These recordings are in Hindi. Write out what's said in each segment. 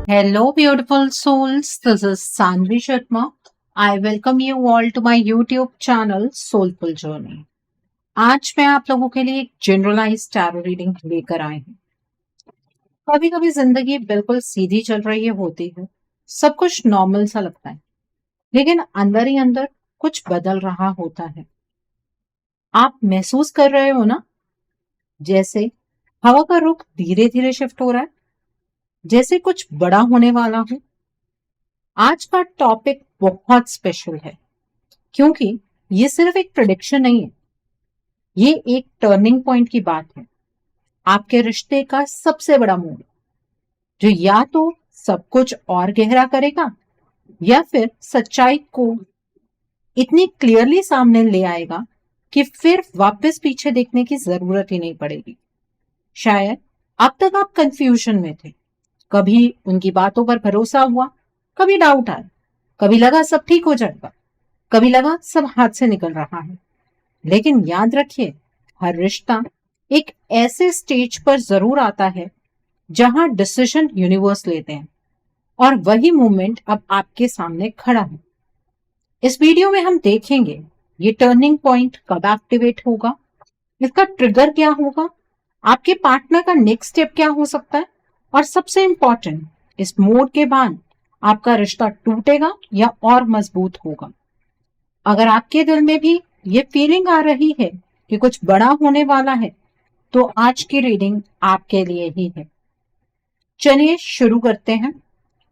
Hello, beautiful souls. This is Sanvi Sharma. I welcome you all to my YouTube channel Soulful Journey. आज मैं आप लोगों के लिए एक जनरलाइज टैरो रीडिंग लेकर आई हूँ। कभी कभी जिंदगी बिल्कुल सीधी चल रही होती है, सब कुछ नॉर्मल सा लगता है, लेकिन अंदर ही अंदर कुछ बदल रहा होता है। आप महसूस कर रहे हो ना, जैसे हवा का रुख धीरे धीरे शिफ्ट हो रहा है, जैसे कुछ बड़ा होने वाला हो। आज का टॉपिक बहुत स्पेशल है, क्योंकि ये सिर्फ एक प्रेडिक्शन नहीं है, ये एक टर्निंग पॉइंट की बात है। आपके रिश्ते का सबसे बड़ा मोड़, जो या तो सब कुछ और गहरा करेगा या फिर सच्चाई को इतनी क्लियरली सामने ले आएगा कि फिर वापस पीछे देखने की जरूरत ही नहीं पड़ेगी। शायद अब तक आप कंफ्यूजन में थे, कभी उनकी बातों पर भरोसा हुआ, कभी डाउट आया, कभी लगा सब ठीक हो जाएगा, कभी लगा सब हाथ से निकल रहा है। लेकिन याद रखिए, हर रिश्ता एक ऐसे स्टेज पर जरूर आता है जहां डिसीजन यूनिवर्स लेते हैं, और वही मोमेंट अब आपके सामने खड़ा है। इस वीडियो में हम देखेंगे ये टर्निंग पॉइंट कब एक्टिवेट होगा, इसका ट्रिगर क्या होगा, आपके पार्टनर का नेक्स्ट स्टेप क्या हो सकता है, और सबसे इंपॉर्टेंट, इस मोड के बाद आपका रिश्ता टूटेगा या और मजबूत होगा। अगर आपके दिल में भी ये फीलिंग आ रही है कि कुछ बड़ा होने वाला है, तो आज की रीडिंग आपके लिए ही है। चलिए शुरू करते हैं,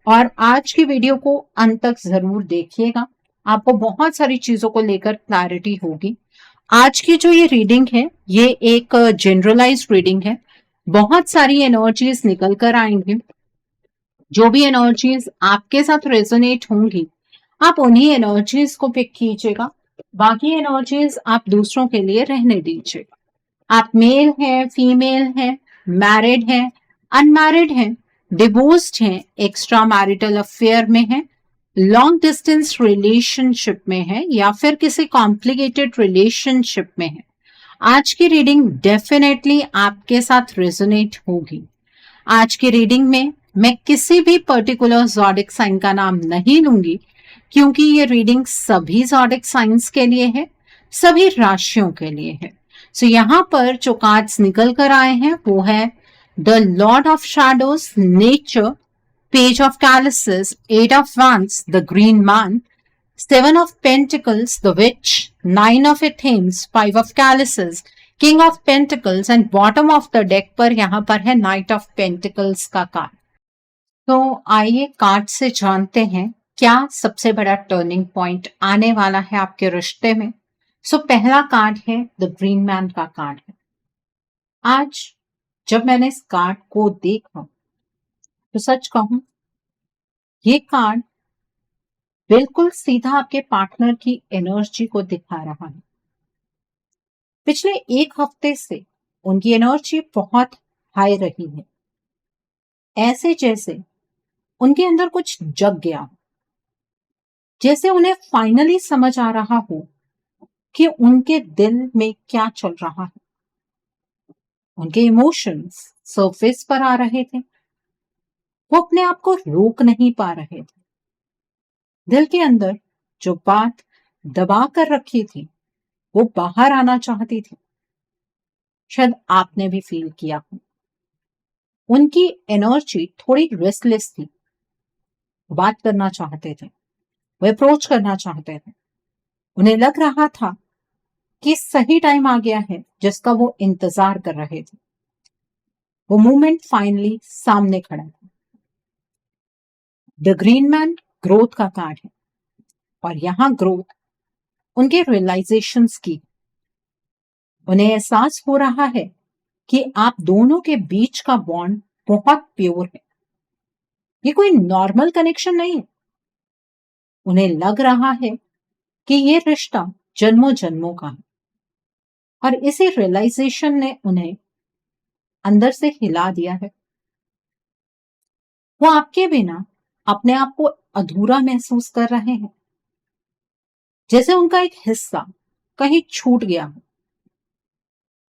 और आज की वीडियो को अंत तक जरूर देखिएगा, आपको बहुत सारी चीजों को लेकर क्लैरिटी होगी। आज की जो ये रीडिंग है, ये एक जनरलाइज्ड रीडिंग है। बहुत सारी एनर्जीज निकल कर आएंगी। जो भी एनर्जीज आपके साथ रेजोनेट होंगी, आप उन्हीं एनर्जीज को पिक कीजिएगा, बाकी एनर्जीज आप दूसरों के लिए रहने दीजिए। आप मेल हैं, फीमेल हैं, मैरिड हैं, अनमैरिड हैं, डिवोर्स्ड हैं, एक्स्ट्रा मैरिटल अफेयर में हैं, लॉन्ग डिस्टेंस रिलेशनशिप में है, या फिर किसी कॉम्प्लिकेटेड रिलेशनशिप में है, आज की रीडिंग डेफिनेटली आपके साथ रेजोनेट होगी। आज की रीडिंग में मैं किसी भी पर्टिकुलर ज़ोडिक साइन का नाम नहीं लूंगी, क्योंकि ये रीडिंग सभी ज़ोडिक साइंस के लिए है, सभी राशियों के लिए है। सो यहाँ पर जो कार्ड्स निकल कर आए हैं वो है the lord of shadows, nature, page of chalices, eight of wands, the green man, seven of pentacles, the witch, nine of athames, five of chalices, king of pentacles, and bottom of the deck पर यहाँ पर है नाइट ऑफ पेंटिकल्स का कार्ड। तो आइए कार्ड से जानते हैं क्या सबसे बड़ा टर्निंग पॉइंट आने वाला है आपके रिश्ते में। सो पहला कार्ड है द ग्रीन मैन का कार्ड है। आज जब मैंने इस कार्ड को देखा तो सच कहूं, ये कार्ड बिल्कुल सीधा आपके पार्टनर की एनर्जी को दिखा रहा है। पिछले एक हफ्ते से उनकी एनर्जी बहुत हाई रही है, ऐसे जैसे उनके अंदर कुछ जग गया हो, जैसे उन्हें फाइनली समझ आ रहा हो कि उनके दिल में क्या चल रहा है। उनके इमोशंस सरफेस पर आ रहे थे, वो अपने आप को रोक नहीं पा रहे थे। दिल के अंदर जो बात दबा कर रखी थी वो बाहर आना चाहती थी। शायद आपने भी फील किया हो। उनकी एनर्जी थोड़ी रेस्टलेस थी, बात करना चाहते थे, वो अप्रोच करना चाहते थे। उन्हें लग रहा था कि सही टाइम आ गया है जिसका वो इंतजार कर रहे थे। वो मूवमेंट फाइनली सामने खड़ा था। द ग्रीन मैन ग्रोथ का कार्ड है, और यहां ग्रोथ उनके रियलाइजेशंस की। उन्हें एहसास हो रहा है कि आप दोनों के बीच का बॉन्ड बहुत प्योर है, ये कोई नॉर्मल कनेक्शन नहीं है। उन्हें लग रहा है कि ये रिश्ता जन्मों जन्मों का है, और इसी रियलाइजेशन ने उन्हें अंदर से हिला दिया है। वो आपके बिना अपने आप को अधूरा महसूस कर रहे हैं, जैसे उनका एक हिस्सा कहीं छूट गया हो,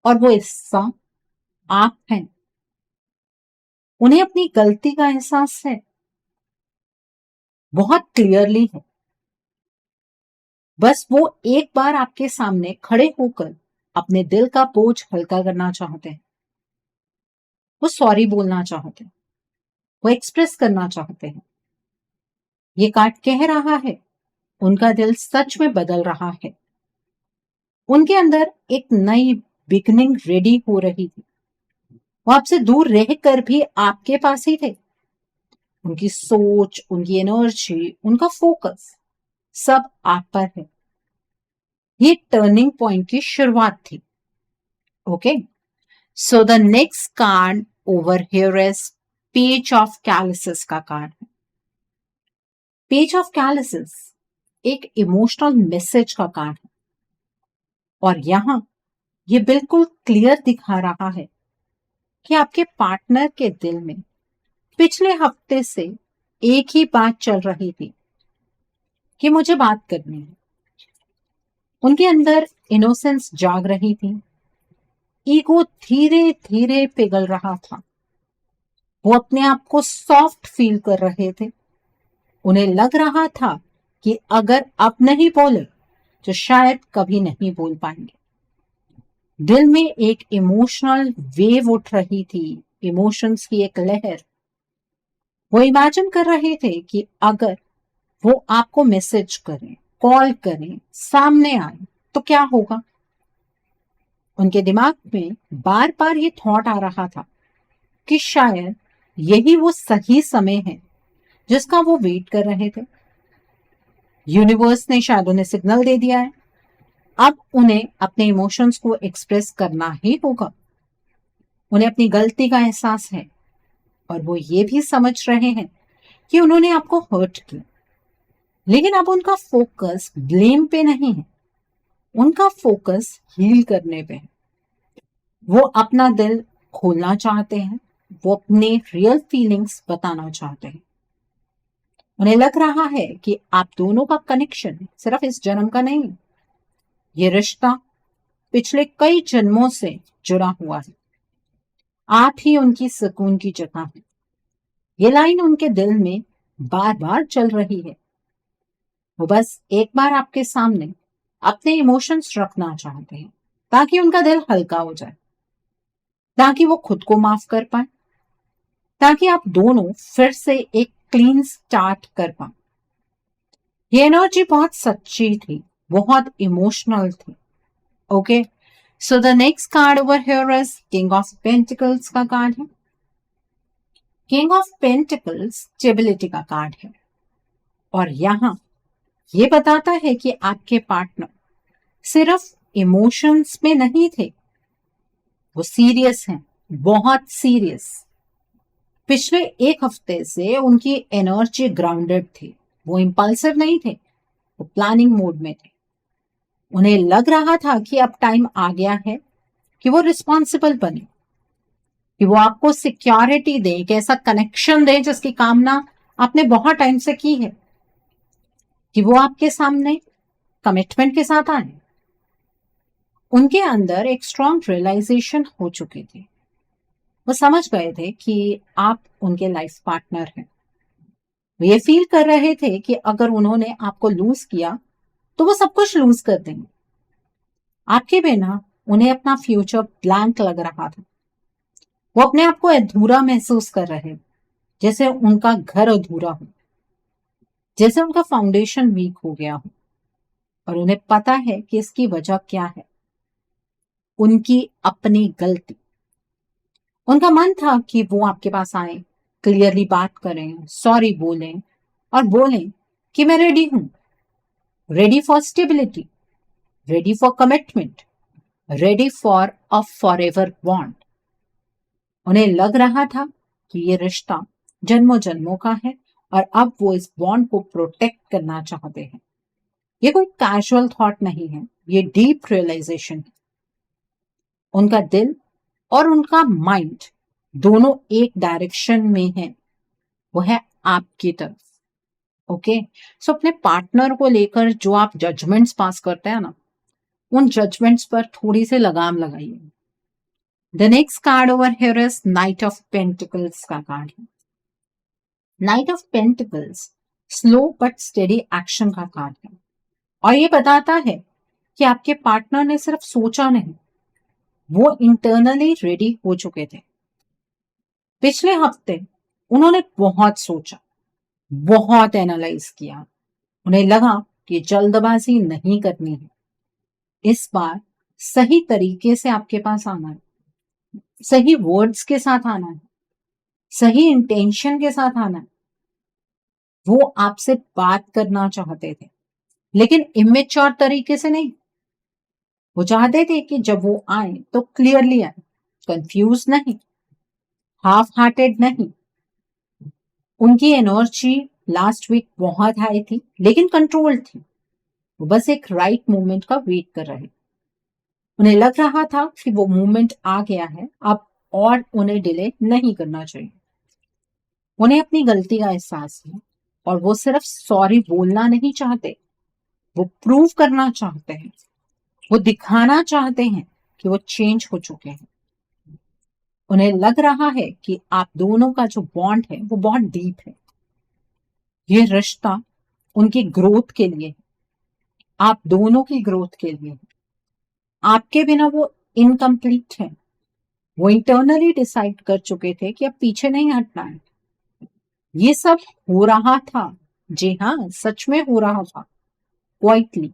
और वो हिस्सा आप हैं। उन्हें अपनी गलती का एहसास है, बहुत क्लियरली है। बस वो एक बार आपके सामने खड़े होकर अपने दिल का बोझ हल्का करना चाहते हैं। वो सॉरी बोलना चाहते हैं, वो एक्सप्रेस करना चाहते हैं। ये कार्ड कह रहा है उनका दिल सच में बदल रहा है। उनके अंदर एक नई बिगनिंग रेडी हो रही थी। वो आपसे दूर रहकर भी आपके पास ही थे। उनकी सोच, उनकी एनर्जी, उनका फोकस सब आप पर है। ये टर्निंग पॉइंट की शुरुआत थी। Okay, so the next card over here is page of chalices का कार्ड है। पेज ऑफ कैलिसिस एक इमोशनल मैसेज का कार्ड है और यहां ये बिल्कुल क्लियर दिखा रहा है कि आपके पार्टनर के दिल में पिछले हफ्ते से एक ही बात चल रही थी कि मुझे बात करनी है। उनके अंदर इनोसेंस जाग रही थी। ईगो धीरे धीरे पिघल रहा था। वो अपने आप को सॉफ्ट फील कर रहे थे। उन्हें लग रहा था कि अगर अब नहीं बोले तो शायद कभी नहीं बोल पाएंगे। दिल में एक इमोशनल वेव उठ रही थी, इमोशंस की एक लहर। वो इमेजिन कर रहे थे कि अगर वो आपको मैसेज करें, कॉल करें, सामने आए तो क्या होगा। उनके दिमाग में बार बार ये थॉट आ रहा था कि शायद यही वो सही समय है जिसका वो वेट कर रहे थे। यूनिवर्स ने शायद उन्हें सिग्नल दे दिया है। अब उन्हें अपने इमोशंस को एक्सप्रेस करना ही होगा। उन्हें अपनी गलती का एहसास है और वो ये भी समझ रहे हैं कि उन्होंने आपको हर्ट किया। लेकिन अब उनका फोकस ब्लेम पे नहीं है, उनका फोकस हील करने पे है। वो अपना दिल खोलना चाहते हैं, वो अपने रियल फीलिंग्स बताना चाहते हैं। उन्हें लग रहा है कि आप दोनों का कनेक्शन सिर्फ इस जन्म का नहीं, ये रिश्ता पिछले कई जन्मों से जुड़ा हुआ है। आप ही उनकी सुकून की जगह है। ये लाइन उनके दिल में बार बार चल रही है। वो बस एक बार आपके सामने अपने इमोशंस रखना चाहते हैं ताकि उनका दिल हल्का हो जाए, ताकि वो खुद को माफ कर पाए, ताकि आप दोनों फिर से एक क्लीन स्टार्ट कर पाए। ये एनर्जी बहुत सच्ची थी, बहुत इमोशनल थी। Okay, so the next card over here is king of pentacles का कार्ड है। किंग ऑफ पेंटिकल्स स्टेबिलिटी का कार्ड है और यहां ये बताता है कि आपके पार्टनर सिर्फ इमोशंस में नहीं थे, वो सीरियस हैं, बहुत सीरियस। पिछले एक हफ्ते से उनकी एनर्जी ग्राउंडेड थी। वो इंपल्सिव नहीं थे, वो प्लानिंग मोड में थे। उन्हें लग रहा था कि अब टाइम आ गया है कि वो रिस्पॉन्सिबल बने, कि वो आपको सिक्योरिटी दे, एक ऐसा कनेक्शन दे जिसकी कामना आपने बहुत टाइम से की है, कि वो आपके सामने कमिटमेंट के साथ आए। उनके अंदर एक स्ट्रॉन्ग रियलाइजेशन हो चुकी थी। वो समझ गए थे कि आप उनके लाइफ पार्टनर हैं। वो ये फील कर रहे थे कि अगर उन्होंने आपको लूज किया तो वो सब कुछ लूज कर देंगे। आपके बिना उन्हें अपना फ्यूचर ब्लैंक लग रहा था। वो अपने आप को अधूरा महसूस कर रहे, जैसे उनका घर अधूरा हो, जैसे उनका फाउंडेशन वीक हो गया हो। और उन्हें पता है कि इसकी वजह क्या है, उनकी अपनी गलती। उनका मन था कि वो आपके पास आए, क्लियरली बात करें, सॉरी बोलें और बोलें कि मैं रेडी हूं, ready for stability, ready for commitment, ready for a forever bond. उन्हें लग रहा था कि ये रिश्ता जन्मों जन्मों का है और अब वो इस बॉन्ड को प्रोटेक्ट करना चाहते हैं। ये कोई कैजुअल थॉट नहीं है, ये डीप रियलाइजेशन है। उनका दिल और उनका माइंड दोनों एक डायरेक्शन में है, वो है आपकी तरफ। ओके, सो अपने पार्टनर को लेकर जो आप जजमेंट्स पास करते हैं ना, उन जजमेंट्स पर थोड़ी सी लगाम लगाइए। The next card over here is night of pentacles का कार्ड है। Knight of pentacles slow but steady action का कार्ड है और ये बताता है कि आपके पार्टनर ने सिर्फ सोचा नहीं, वो इंटरनली रेडी हो चुके थे। पिछले हफ्ते उन्होंने बहुत सोचा, बहुत एनालाइज किया। उन्हें लगा कि जल्दबाजी नहीं करनी है, इस बार सही तरीके से आपके पास आना है, सही वर्ड्स के साथ आना है, सही इंटेंशन के साथ आना है। वो आपसे बात करना चाहते थे, लेकिन इमेच्योर तरीके से नहीं। वो चाहते थे कि जब वो आए तो क्लियरली आए, कंफ्यूज नहीं, हाफ हार्टेड नहीं। उनकी एनर्जी लास्ट वीक बहुत हाई थी, लेकिन कंट्रोल थी। वो बस एक राइट मोमेंट का वेट कर रहे। उन्हें लग रहा था कि वो मोमेंट आ गया है अब, और उन्हें डिले नहीं करना चाहिए। उन्हें अपनी गलती का एहसास है और वो सिर्फ सॉरी बोलना नहीं चाहते, वो प्रूव करना चाहते हैं, वो दिखाना चाहते हैं कि वो चेंज हो चुके हैं। उन्हें लग रहा है कि आप दोनों का जो बॉन्ड है वो बहुत डीप है। ये रिश्ता उनकी ग्रोथ के लिए है, आप दोनों की ग्रोथ के लिए है। आपके बिना वो इनकम्प्लीट है। वो इंटरनली डिसाइड कर चुके थे कि अब पीछे नहीं हटना है। ये सब हो रहा था, जी हाँ, सच में हो रहा था, क्वाइटली,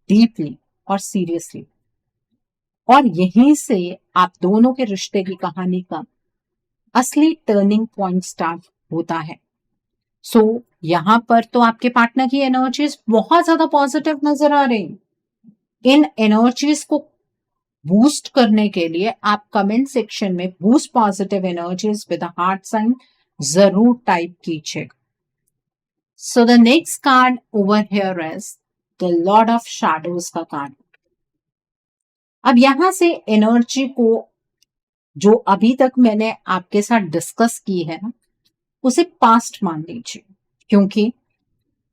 डीपली और सीरियसली। और यहीं से आप दोनों के रिश्ते की कहानी का असली टर्निंग पॉइंट स्टार्ट होता है। सो यहां पर तो आपके पार्टनर की एनर्जीज बहुत ज्यादा पॉजिटिव नजर आ रही। इन एनर्जीज को बूस्ट करने के लिए आप कमेंट सेक्शन में boost positive energies with heart sign जरूर टाइप कीजिएगा। So the next card over here is the lord of shadows का कार्ड। अब यहां से एनर्जी को जो अभी तक मैंने आपके साथ डिस्कस की है ना, उसे पास्ट मान लीजिए, क्योंकि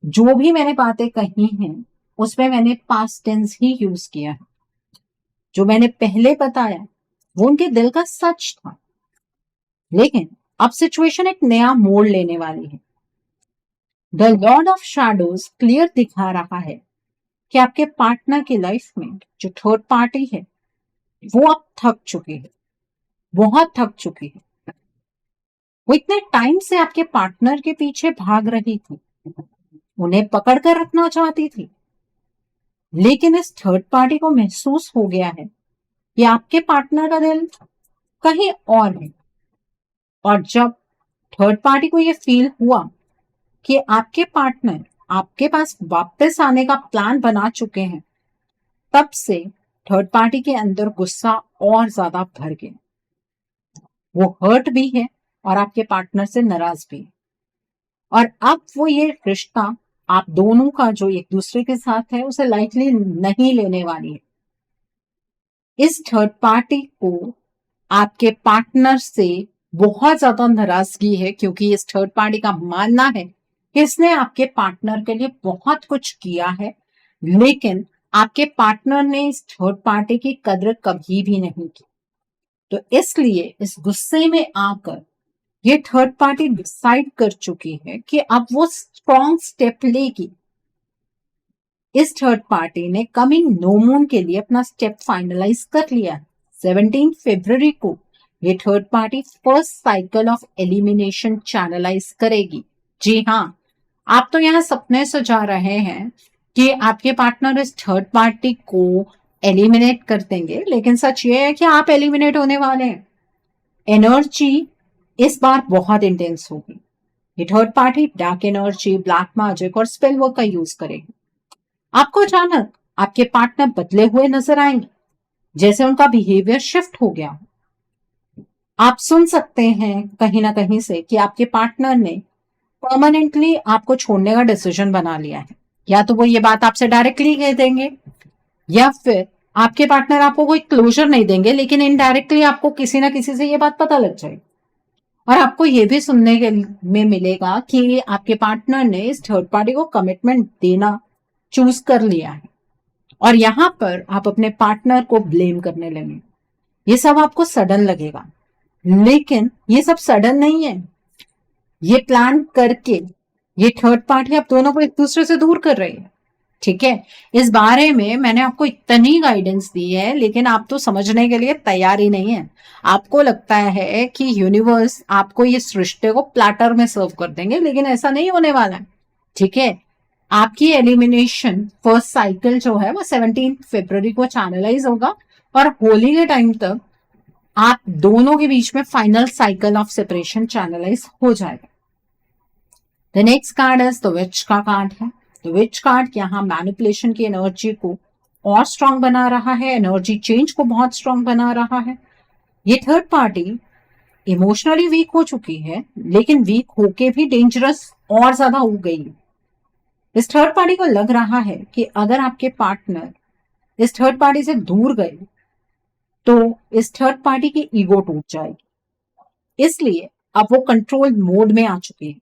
जो भी मैंने बातें कही हैं उसमें मैंने पास्ट टेंस ही यूज किया है। जो मैंने पहले बताया वो उनके दिल का सच था, लेकिन अब सिचुएशन एक नया मोड़ लेने वाली है। The lord of shadows clear दिखा रहा है कि आपके पार्टनर की लाइफ में जो थर्ड पार्टी है वो अब थक चुकी है, बहुत थक चुकी है। वो इतने टाइम से आपके पार्टनर के पीछे भाग रही थी, उन्हें पकड़ कर रखना चाहती थी, लेकिन इस थर्ड पार्टी को महसूस हो गया है कि आपके पार्टनर का दिल कहीं और है। और जब थर्ड पार्टी को यह फील हुआ कि आपके पार्टनर आपके पास वापस आने का प्लान बना चुके हैं, तब से थर्ड पार्टी के अंदर गुस्सा और ज्यादा भर गया। वो हर्ट भी है और आपके पार्टनर से नाराज भी है। और अब वो ये रिश्ता आप दोनों का जो एक दूसरे के साथ है उसे लाइटली नहीं लेने वाली है। इस थर्ड पार्टी को आपके पार्टनर से बहुत ज्यादा नाराजगी है, क्योंकि इस थर्ड पार्टी का मानना है कि इसने आपके पार्टनर के लिए बहुत कुछ किया है, लेकिन आपके पार्टनर ने इस थर्ड पार्टी की कद्र कभी भी नहीं की। तो इसलिए इस गुस्से में आकर ये थर्ड पार्टी डिसाइड कर चुकी है कि अब वो स्ट्रॉन्ग स्टेप लेगी। इस थर्ड पार्टी ने कमिंग नो मून के लिए अपना स्टेप फाइनलाइज कर लिया है। 17 फरवरी को ये third party first cycle of elimination channelize करेगी। जी हाँ, आप तो यहाँ सपने सजा रहे हैं कि आपके पार्टनर इस थर्ड पार्टी को एलिमिनेट कर देंगे, लेकिन सच ये है कि आप एलिमिनेट होने वाले हैं। एनर्जी इस बार बहुत इंटेंस होगी। ये third party dark energy, black magic और स्पेल वर्क का यूज करेगी। आपको अचानक आपके पार्टनर बदले हुए नजर आएंगे, जैसे उनका बिहेवियर शिफ्ट हो गया। आप सुन सकते हैं कहीं ना कहीं से कि आपके पार्टनर ने परमानेंटली आपको छोड़ने का डिसीजन बना लिया है। या तो वो ये बात आपसे डायरेक्टली कह देंगे, या फिर आपके पार्टनर आपको कोई क्लोजर नहीं देंगे, लेकिन इनडायरेक्टली आपको किसी ना किसी से ये बात पता लग जाएगी। और आपको ये भी सुनने के में मिलेगा कि आपके पार्टनर ने इस थर्ड पार्टी को कमिटमेंट देना चूज कर लिया है, और यहां पर आप अपने पार्टनर को ब्लेम करने लगे। ये सब आपको सडन लगेगा, लेकिन ये सब सडन नहीं है। ये प्लान करके, ये थर्ड पार्टी आप दोनों को एक दूसरे से दूर कर रही है। ठीक है, इस बारे में मैंने आपको इतनी गाइडेंस दी है, लेकिन आप तो समझने के लिए तैयार ही नहीं है। आपको लगता है कि यूनिवर्स आपको इस रिश्ते को प्लेटर में सर्व कर देंगे, लेकिन ऐसा नहीं होने वाला है। ठीक है, आपकी एलिमिनेशन फर्स्ट साइकिल जो है वो 17 फरवरी को चैनलाइज होगा, और होली के टाइम तक आप दोनों के बीच में final cycle of separation channelize हो जाएगा। The next card is the witch का कार्ड है। द विच कार्ड यहाँ मैनिपुलेशन की एनर्जी को और स्ट्रांग बना रहा है, एनर्जी चेंज को बहुत स्ट्रांग बना रहा है। ये थर्ड पार्टी इमोशनली वीक हो चुकी है, लेकिन वीक होके भी डेंजरस और ज्यादा हो गई है। इस थर्ड पार्टी को लग रहा है कि अगर आपके पार्टनर इस थर्ड पार्टी से दूर गए तो इस थर्ड पार्टी की ईगो टूट जाएगी, इसलिए अब वो कंट्रोल मोड में आ चुकी है।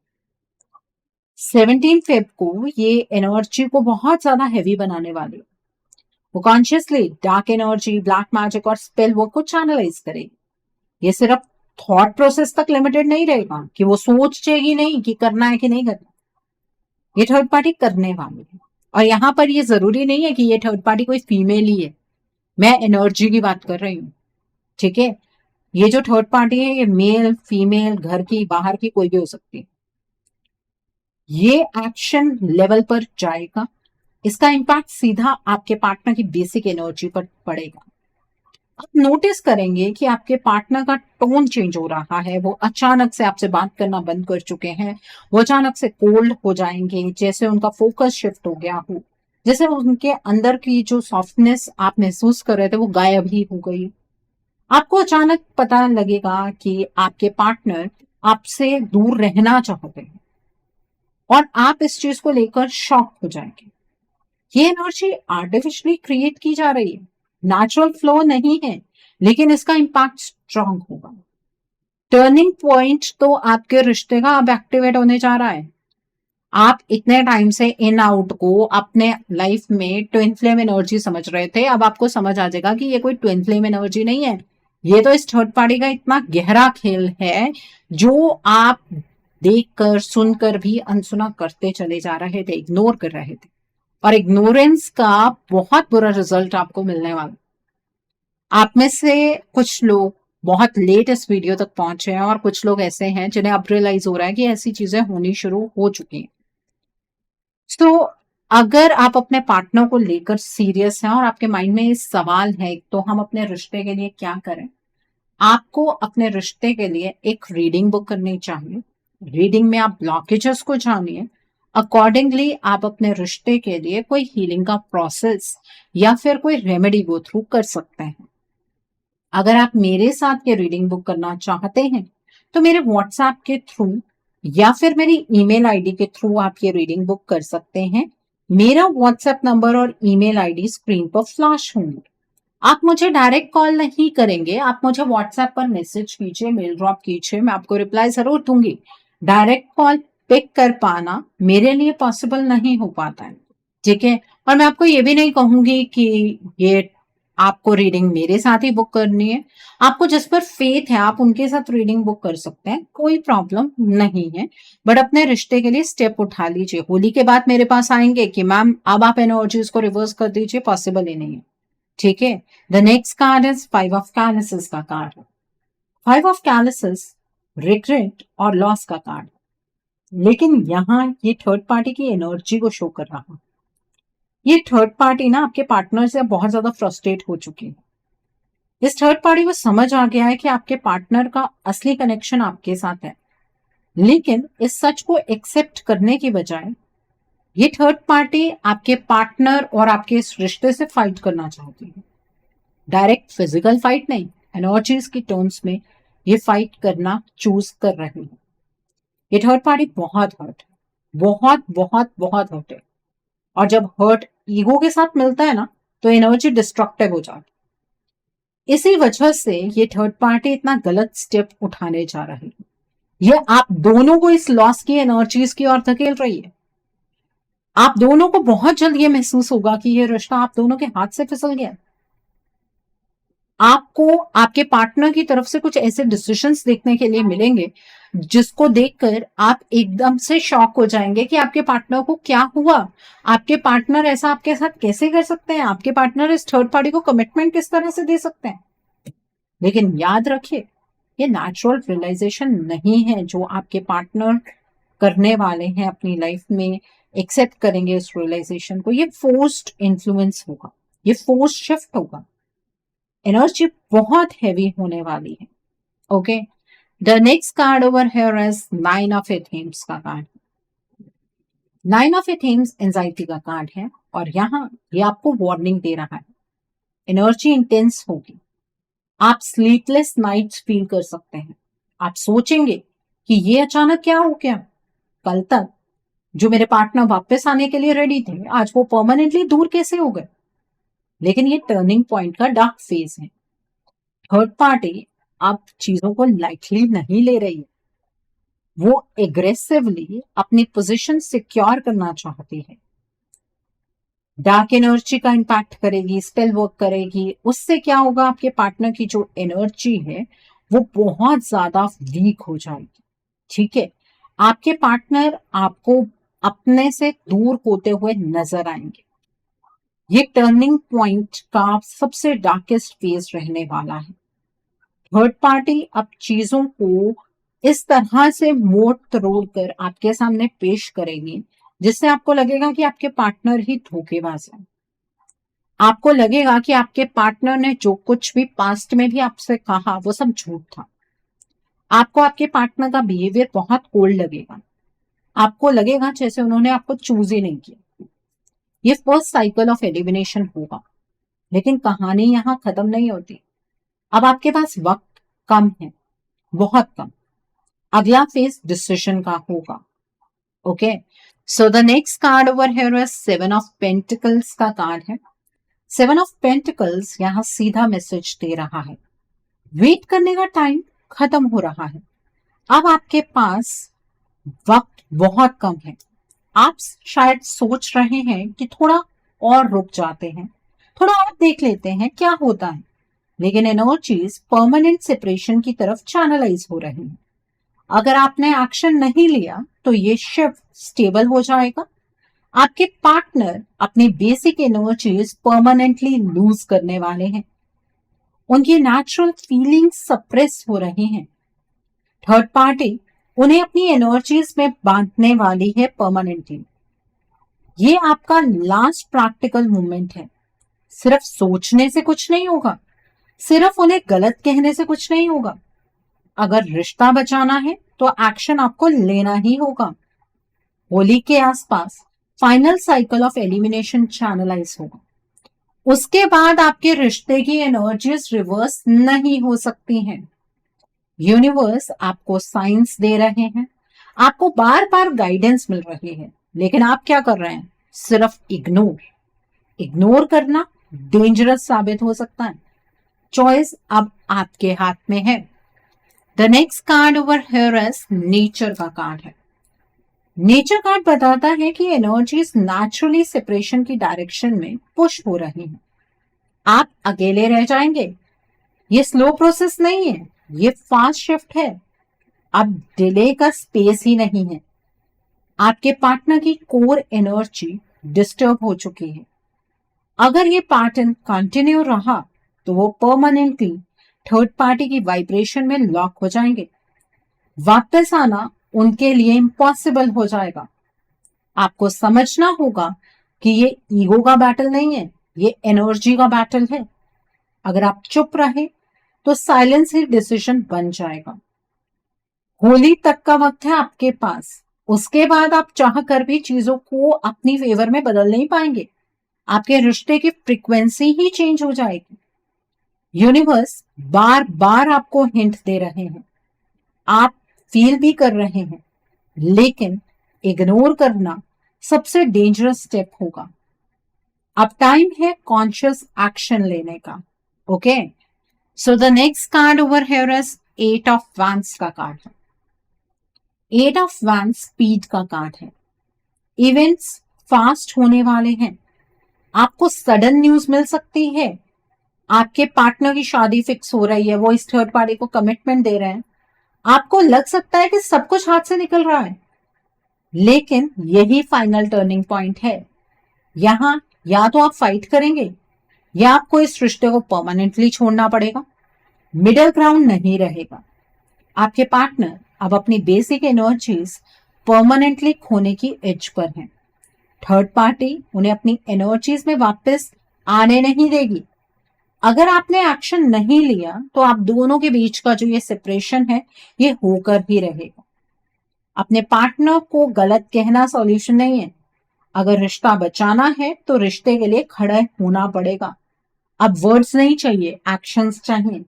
17 फेब को ये एनर्जी को बहुत ज्यादा हैवी बनाने वाली है। वो consciously dark energy, black magic और स्पेल वर्क को चैनलाइज करेगी। ये सिर्फ थॉट प्रोसेस तक लिमिटेड नहीं रहेगा कि वो सोचेगी नहीं कि करना है कि नहीं करना। ये थर्ड पार्टी करने वाली है, और यहां पर ये जरूरी नहीं है कि ये थर्ड पार्टी कोई फीमेल ही है, मैं एनर्जी की बात कर रही हूँ। ठीक है, ये जो थर्ड पार्टी है ये मेल, फीमेल, घर की, बाहर की, कोई भी हो सकती है। ये एक्शन लेवल पर जाएगा, इसका इम्पैक्ट सीधा आपके पार्टनर की बेसिक एनर्जी पर पड़ेगा। आप नोटिस करेंगे कि आपके पार्टनर का टोन चेंज हो रहा है, वो अचानक से आपसे बात करना बंद कर चुके हैं, वो अचानक से कोल्ड हो जाएंगे, जैसे उनका फोकस शिफ्ट हो गया हो, जैसे उनके अंदर की जो सॉफ्टनेस आप महसूस कर रहे थे वो गायब ही हो गई। आपको अचानक पता लगेगा कि आपके पार्टनर आपसे दूर रहना चाहते हैं, और आप इस चीज को लेकर शॉक हो जाएंगे। ये एनर्जी आर्टिफिशियली क्रिएट की जा रही है, नेचुरल फ्लो नहीं है, लेकिन इसका इम्पैक्ट स्ट्रांग होगा। टर्निंग पॉइंट तो आपके रिश्ते का अब एक्टिवेट होने जा रहा है। आप इतने टाइम से इन आउट को अपने लाइफ में ट्विन फ्लेम एनर्जी समझ रहे थे, अब आपको समझ आ जाएगा कि ये कोई ट्विन फ्लेम एनर्जी नहीं है, ये तो इस थर्ड पार्टी का इतना गहरा खेल है जो आप देखकर सुनकर भी अनसुना करते चले जा रहे थे, इग्नोर कर रहे थे, और इग्नोरेंस का बहुत बुरा रिजल्ट आपको मिलने वाला। आप में से कुछ लोग बहुत लेट इस वीडियो तक पहुंचे हैं, और कुछ लोग ऐसे हैं जिन्हें अब रियलाइज हो रहा है कि ऐसी चीजें होनी शुरू हो चुकी हैं। तो अगर आप अपने पार्टनर को लेकर सीरियस हैं और आपके माइंड में इस सवाल है तो हम अपने रिश्ते के लिए क्या करें, आपको अपने रिश्ते के लिए एक रीडिंग बुक करनी चाहिए। रीडिंग में आप ब्लॉकेजेस को जानिए, अकॉर्डिंगली आप अपने रिश्ते के लिए कोई हीलिंग का प्रोसेस या फिर कोई रेमेडी गो थ्रू कर सकते हैं। अगर आप मेरे साथ ये रीडिंग बुक करना चाहते हैं तो मेरे व्हाट्सएप के थ्रू या फिर मेरी ईमेल आईडी के थ्रू आप ये रीडिंग बुक कर सकते हैं। मेरा व्हाट्सएप नंबर और ईमेल आईडी स्क्रीन पर फ्लैश होंगे। आप मुझे डायरेक्ट कॉल नहीं करेंगे, आप मुझे व्हाट्सएप पर मैसेज कीजिए, मेल ड्रॉप कीजिए, मैं आपको रिप्लाई जरूर दूंगी। डायरेक्ट कॉल पिक कर पाना मेरे लिए पॉसिबल नहीं हो पाता है। ठीक है, और मैं आपको ये भी नहीं कहूंगी कि ये आपको रीडिंग मेरे साथ ही बुक करनी है। आपको जिस पर फेथ है आप उनके साथ रीडिंग बुक कर सकते हैं, कोई प्रॉब्लम नहीं है। बट अपने रिश्ते के लिए स्टेप उठा लीजिए। होली के बाद मेरे पास आएंगे कि मैम अब आप एनर्जीज को रिवर्स कर दीजिए, पॉसिबल ही नहीं है। ठीक है, the next card is 5 of chalices का कार्ड है। 5 ऑफ कैलिसेस रिग्रेट और लॉस का कार्ड, लेकिन यहाँ ये थर्ड पार्टी की एनर्जी को शो कर रहा है। ये थर्ड पार्टी ना आपके पार्टनर से बहुत ज्यादा फ्रस्ट्रेट हो चुकी है। इस थर्ड पार्टी को समझ आ गया है कि आपके पार्टनर का असली कनेक्शन आपके साथ है, लेकिन इस सच को एक्सेप्ट करने की बजाय ये थर्ड पार्टी आपके पार्टनर और आपके इस रिश्ते से फाइट करना चाहती है। डायरेक्ट फिजिकल फाइट नहीं, एनर्जीज की टर्म्स में ये फाइट करना चूज कर रही है। ये थर्ड पार्टी बहुत हर्ट है, बहुत बहुत बहुत हर्ट है, और जब हर्ट ईगो के साथ मिलता है ना तो एनर्जी डिस्ट्रक्टिव हो जाती है। इसी वजह से ये थर्ड पार्टी इतना गलत स्टेप उठाने जा रही है। ये आप दोनों को इस लॉस की एनर्जीज की ओर धकेल रही है। आप दोनों को बहुत जल्द ये महसूस होगा कि ये रिश्ता आप दोनों के हाथ से फिसल गया। आपको आपके पार्टनर की तरफ से कुछ ऐसे डिसीजंस देखने के लिए मिलेंगे जिसको देखकर आप एकदम से शॉक हो जाएंगे कि आपके पार्टनर को क्या हुआ, आपके पार्टनर ऐसा आपके साथ कैसे कर सकते हैं, आपके पार्टनर इस थर्ड पार्टी को कमिटमेंट किस तरह से दे सकते हैं। लेकिन याद रखिए, ये नेचुरल रियलाइजेशन नहीं है जो आपके पार्टनर करने वाले हैं अपनी लाइफ में, एक्सेप्ट करेंगे इस रियलाइजेशन को। ये फोर्स्ड इन्फ्लुएंस होगा, ये फोर्स्ड शिफ्ट होगा, एनर्जी बहुत हैवी होने वाली है। Okay, the next card over here is 9 of athames का कार्ड। 9 ऑफ एथेम्स एंजाइटी का कार्ड है और यहाँ ये आपको वार्निंग दे रहा है, एनर्जी इंटेंस होगी, आप स्लीपलेस नाइट्स फील कर सकते हैं। आप सोचेंगे कि ये अचानक क्या हो गया, कल तक जो मेरे पार्टनर वापस आने के लिए रेडी थे, आज वो परमानेंटली दूर कैसे हो गए। लेकिन ये टर्निंग पॉइंट का डार्क फेज है। थर्ड पार्टी अब चीजों को लाइटली नहीं ले रही है, वो एग्रेसिवली अपनी पोजीशन सिक्योर करना चाहती है। डार्क एनर्जी का इंपैक्ट करेगी, स्पेल वर्क करेगी, उससे क्या होगा, आपके पार्टनर की जो एनर्जी है वो बहुत ज्यादा वीक हो जाएगी। ठीक है, आपके पार्टनर आपको अपने से दूर होते हुए नजर आएंगे। ये टर्निंग पॉइंट का सबसे डार्केस्ट फेज रहने वाला है। थर्ड पार्टी अब चीजों को इस तरह से मोड़ तोड़ कर आपके सामने पेश करेगी जिससे आपको लगेगा कि आपके पार्टनर ही धोखेबाज है। आपको लगेगा कि आपके पार्टनर ने जो कुछ भी पास्ट में भी आपसे कहा वो सब झूठ था। आपको आपके पार्टनर का बिहेवियर बहुत कोल्ड लगेगा, आपको लगेगा जैसे उन्होंने आपको चूज ही नहीं किया। ये फर्स्ट साइकिल ऑफ एलिमिनेशन होगा, लेकिन कहानी यहां खत्म नहीं होती। अब आपके पास वक्त कम है, बहुत कम। अगला फेज डिसीजन का होगा। Okay, so the next card over here is 7 of pentacles का कार्ड है। 7 ऑफ पेंटिकल्स यहां सीधा मैसेज दे रहा है, वेट करने का टाइम खत्म हो रहा है। अब आपके पास वक्त बहुत कम है। आप शायद सोच रहे हैं कि थोड़ा और रुक जाते हैं, थोड़ा और देख लेते हैं क्या होता है, लेकिन एनर्जीज परमानेंट सेपरेशन की तरफ चैनलाइज हो रही हैं। अगर आपने एक्शन नहीं लिया तो ये शिफ्ट स्टेबल हो जाएगा। आपके पार्टनर अपनी बेसिक एनर्जीज परमानेंटली लूज करने वाले हैं, उनकी नेचुरल फीलिंग्स सप्रेस हो रही हैं। थर्ड पार्टी उन्हें अपनी एनर्जीज में बांटने वाली है परमानेंटली। ये आपका लास्ट प्रैक्टिकल मूवमेंट है। सिर्फ सोचने से कुछ नहीं होगा, सिर्फ उन्हें गलत कहने से कुछ नहीं होगा। अगर रिश्ता बचाना है तो एक्शन आपको लेना ही होगा। होली के आसपास final cycle of elimination channelize होगा। उसके बाद आपके रिश्ते की एनर्जीज रिवर्स नहीं हो सकती हैं। यूनिवर्स आपको साइंस दे रहे हैं, आपको बार बार गाइडेंस मिल रही है, लेकिन आप क्या कर रहे हैं, सिर्फ इग्नोर। इग्नोर करना डेंजरस साबित हो सकता है। चॉइस अब आपके हाथ में है। The next card over here is nature का कार्ड है। नेचर कार्ड बताता है कि एनर्जीज नेचुरली सेपरेशन की डायरेक्शन में पुश हो रही हैं। आप अकेले रह जाएंगे। ये स्लो प्रोसेस नहीं है, ये फास्ट शिफ्ट है। अब डिले का स्पेस ही नहीं है। आपके पार्टनर की कोर एनर्जी डिस्टर्ब हो चुकी है। अगर ये पैटर्न कंटिन्यू रहा तो वो परमानेंटली थर्ड पार्टी की वाइब्रेशन में लॉक हो जाएंगे। वापस आना उनके लिए इम्पॉसिबल हो जाएगा। आपको समझना होगा कि ये ईगो का बैटल नहीं है, ये एनर्जी का बैटल है। अगर आप चुप रहे तो साइलेंस ही डिसीजन बन जाएगा। होली तक का वक्त है आपके पास, उसके बाद आप चाह कर भी चीजों को अपनी फेवर में बदल नहीं पाएंगे। आपके रिश्ते की फ्रीक्वेंसी ही चेंज हो जाएगी। यूनिवर्स बार बार आपको हिंट दे रहे हैं, आप फील भी कर रहे हैं, लेकिन इग्नोर करना सबसे डेंजरस स्टेप होगा। अब टाइम है कॉन्शियस एक्शन लेने का। Okay, so the next card over here is 8 of wands का कार्ड है। 8 ऑफ वैंड्स स्पीड का कार्ड है। इवेंट्स फास्ट होने वाले हैं। आपको सडन न्यूज मिल सकती है, आपके पार्टनर की शादी फिक्स हो रही है, वो इस थर्ड पार्टी को कमिटमेंट दे रहे हैं। आपको लग सकता है कि सब कुछ हाथ से निकल रहा है, लेकिन यही फाइनल टर्निंग पॉइंट है। यहां या तो आप फाइट करेंगे या आपको इस रिश्ते को परमानेंटली छोड़ना पड़ेगा। मिडिल ग्राउंड नहीं रहेगा। आपके पार्टनर अब अपनी बेसिक एनर्जीज परमानेंटली खोने की एज पर हैं। थर्ड पार्टी उन्हें अपनी एनर्जीज में वापस आने नहीं देगी। अगर आपने एक्शन नहीं लिया तो आप दोनों के बीच का जो ये सेपरेशन है ये होकर ही रहेगा। अपने पार्टनर को गलत कहना सॉल्यूशन नहीं है। अगर रिश्ता बचाना है तो रिश्ते के लिए खड़े होना पड़ेगा। अब वर्ड्स नहीं चाहिए, एक्शंस चाहिए।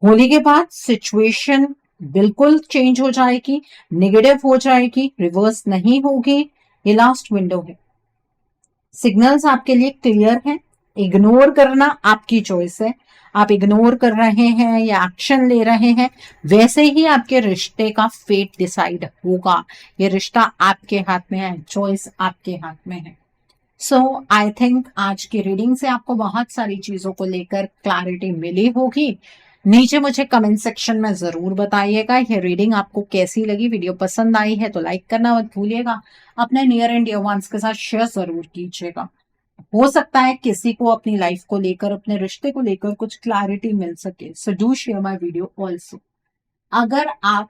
होली के बाद सिचुएशन बिल्कुल चेंज हो जाएगी, नेगेटिव हो जाएगी, रिवर्स नहीं होगी। ये लास्ट विंडो है। सिग्नल्स आपके लिए क्लियर हैं। इग्नोर करना आपकी चॉइस है। आप इग्नोर कर रहे हैं या एक्शन ले रहे हैं, वैसे ही आपके रिश्ते का फेट डिसाइड होगा। ये रिश्ता आपके हाथ में है, चॉइस आपके हाथ में है। सो आई थिंक आज की रीडिंग से आपको बहुत सारी चीजों को लेकर क्लैरिटी मिली होगी। नीचे मुझे कमेंट सेक्शन में जरूर बताइएगा ये रीडिंग आपको कैसी लगी। वीडियो पसंद आई है तो लाइक करना मत भूलिएगा। अपने नियर एंड डियर वंस के साथ शेयर जरूर कीजिएगा। हो सकता है किसी को अपनी लाइफ को लेकर, अपने रिश्ते को लेकर कुछ क्लैरिटी मिल सके। So do share my video also. अगर आप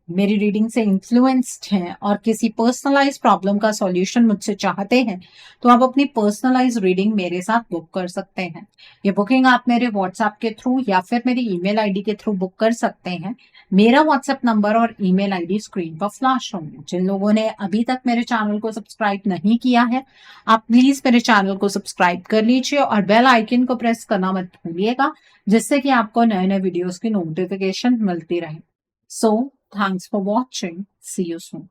मेरी रीडिंग से इन्फ्लुएंस्ड हैं और किसी पर्सनलाइज प्रॉब्लम का सॉल्यूशन मुझसे चाहते हैं तो आप अपनी पर्सनलाइज रीडिंग मेरे साथ बुक कर सकते हैं। ये बुकिंग आप मेरे व्हाट्सएप के थ्रू या फिर मेरी ईमेल आईडी के थ्रू बुक कर सकते हैं। मेरा व्हाट्सएप नंबर और ईमेल आईडी स्क्रीन पर फ्लैश होंगे। जिन लोगों ने अभी तक मेरे चैनल को सब्सक्राइब नहीं किया है, आप प्लीज मेरे चैनल को सब्सक्राइब कर लीजिए और बेल आइकन को प्रेस करना मत भूलिएगा, जिससे कि आपको नए नए वीडियोस की नोटिफिकेशन मिलती रहे। सो thanks for watching. See you soon.